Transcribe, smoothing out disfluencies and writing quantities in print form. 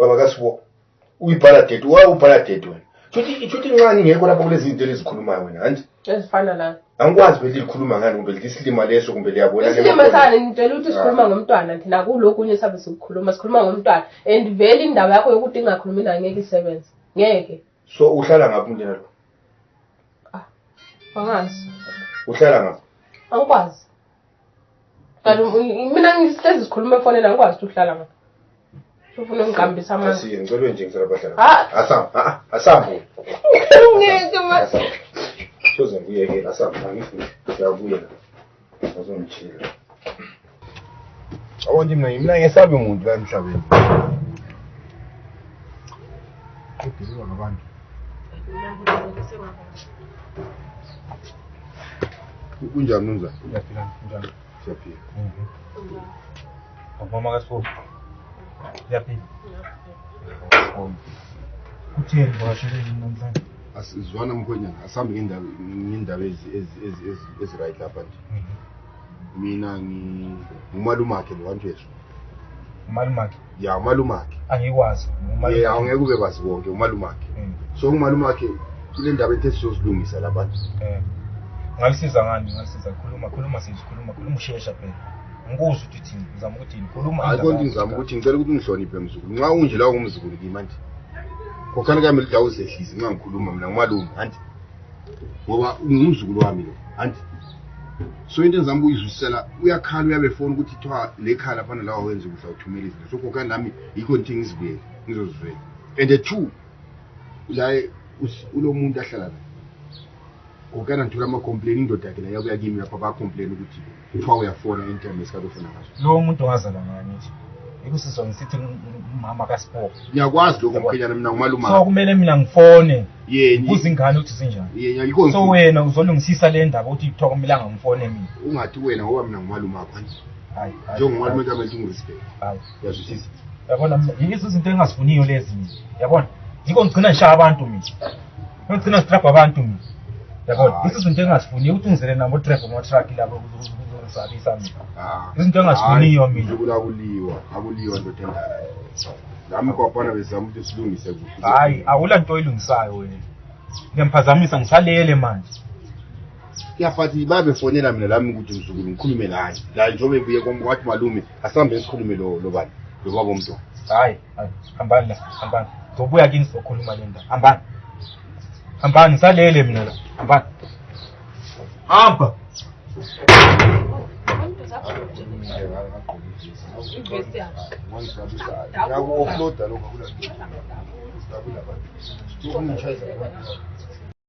Wabakasibo. Uyibhala date, ubhala date wena. Futhi incane ngeke lapha kulezi zinto lezikhulumayo wena, anti? Ezifana la. Angikwazi vele likhuluma ngani kumbe lisilima leso kumbe liyabona le. Isilima sana ngitshela ukuthi sikhuluma ngomntwana thina kulokunye sabe sikhuluma ngomntwana and vele indaba yakho yokuthi ingakhulumi la ngeke isebenze. Ngeke. So uhlala ngaphi umndeni lo? Angazi. Uhlala ngaphi? Angikwazi. Kanti mina ngihlezi sikhuluma efonini angikwazi ukuthi uhlala ngaphi. Ufuna ungiqambisa manje. Asiye ngicela nje ngisala bahlala. Asambu. Ngeke manje. Soze ngiyeke asambu ngifuna. Ngiyabuyela. Ngizomchila. Awonke mina ngesabe umuntu la emhlabeni. Kudiziwa ngabantu. Kunjani mnumzane? Uyaphila njani? Siyaphila. Mama kaSipho. Uyaphila? Kutheni bashele namhlanje? Asizwana mkhonyana, asambe ngendaba eziright lapha nje. Mina ngumalumakhe lo wantwethu. Umalumakhe? Ya, umalumakhe. Angikwazi. Umalumakhe. Yeah, angeke ube bazi bonke umalumakhe. So umalumakhe kule ndaba ethe sizolungisa lapha. Ngalisiza ngani? Khuluma ushesha phela. Ngikuzwa ukuthi thini, ngizama ukuthi khuluma indaba. Ayikho ngizama ukuthi ngicela ukuthi ungihloniphe mzukulu. Nxa unje la ngumzukulu kimi manje. Kokhana kami lidawu zehlisi nxa ngikhuluma mina ngumalume, anti. Ngoba ungumzukulu wami lo, anti. So into engizama ukuyizwisela uyakhala uyabefona ukuthi thwa lekhala fana lawa wenza ukudla uthumela izinto. So kokhana nami yikho into engizibuyele, ngizozivela. And the two la ulomuntu ahlala naye. Ukana ngithola ama-complain indoda yakhe la yabuya kimi lapha ba-complain ukuthi kuthiwa uyafona internet esikadofuna ngazo. Lowo muntu ongazala ngani nje? Ikusizwa ngisithi umama kaSipho. Ngiyakwazi lokho mkhwenyana mina ngumaluma. So kumele mina ngifone. Yeni. Ukuze ingane ukuthi zinjani. Yena yikho. So wena uzolungisisa le ndaba ukuthi kuthiwa kumele ngifone mina. Ungathi wena ngoba mina ngumaluma wakho nje. Hayi. Njengomalume kamele ungirespect. Hayi. Yazwisisa. Yabona yizo izinto engazifuniyo lezi. Yabona? Yiko ngigcina ngishaya abantu mina. Ngigcina strap abantu mina. Yabona, izinto engazifuniyo ukuthi ngizele nabo driver ama-truck labo uzosabisa mina. Izinto engazifuniyo mina. Akuliwa ndoda endala. Nami kwaphana bezama ukuthi silungise kuhle. Hayi, awula nto oyilungisayo wena. Ngiyamphazamisa ngisalele manje. Kuyafathi babefonela mina lami ukuthi mzukulu ngikhulume naye. La njobe buye kwathi malume asambe sikhulume lo bani. Lo baba umntwana. Hayi, hambani la, hambani. Ngobuya kini sokhuluma le ndaba. Hambani. Hambani ngisalele mina la. Hambani. Hamba. Ngiyakufloda lokho kula.